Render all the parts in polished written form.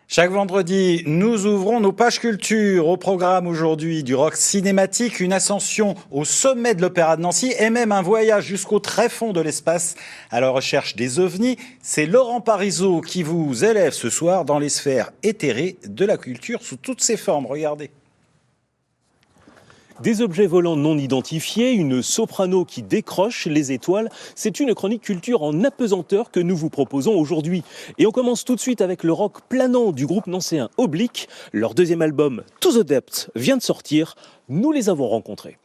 Chaque vendredi, nous ouvrons nos pages culture. Au programme aujourd'hui du rock cinématique, une ascension au sommet de l'Opéra de Nancy et même un voyage jusqu'au tréfonds de l'espace à la recherche des ovnis. C'est Laurent Parisot qui vous élève ce soir dans les sphères éthérées de la culture sous toutes ses formes. Regardez. Des objets volants non identifiés, une soprano qui décroche les étoiles, c'est une chronique culture en apesanteur que nous vous proposons aujourd'hui. Et on commence tout de suite avec le rock planant du groupe nancéen Oblique. Leur deuxième album, To the Depths, vient de sortir. Nous les avons rencontrés.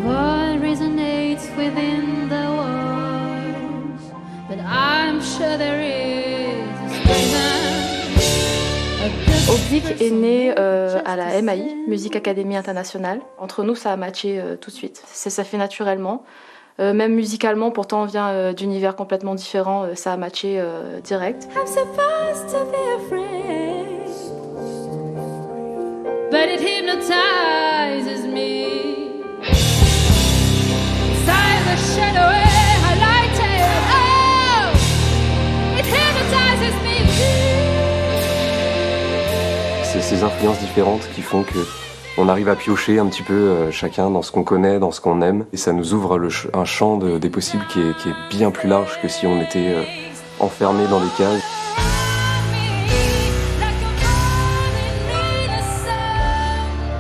What resonates within the walls, but I'm sure there is a stranger. Oblique est né à la MAI, Music Academy International. Entre nous, ça a matché tout de suite. Ça fait naturellement. Même musicalement, pourtant on vient d'univers complètement différents, ça a matché direct. I'm supposed to be afraid, but it hypnotizes me. Inside the shadow highlighted, oh, it hypnotizes me. C'est ces influences différentes qui font que on arrive à piocher un petit peu chacun dans ce qu'on connaît, dans ce qu'on aime. Et ça nous ouvre un champ des possibles qui est bien plus large que si on était enfermé dans des cases.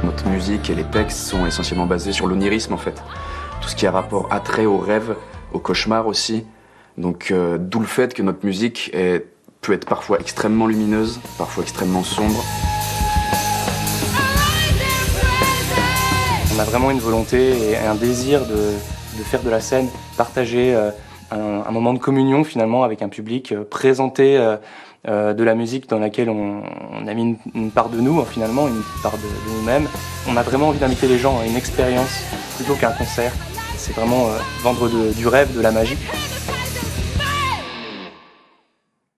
Notre musique et les textes sont essentiellement basés sur l'onirisme en fait. Tout ce qui a rapport attrait au rêve, au cauchemar aussi. Donc d'où le fait que notre musique peut être parfois extrêmement lumineuse, parfois extrêmement sombre. On a vraiment une volonté et un désir de faire de la scène, partager un moment de communion finalement avec un public, présenter de la musique dans laquelle on a mis une part de nous finalement, une part de nous-mêmes. On a vraiment envie d'inviter les gens à une expérience plutôt qu'un concert. C'est vraiment vendre du rêve, de la magie.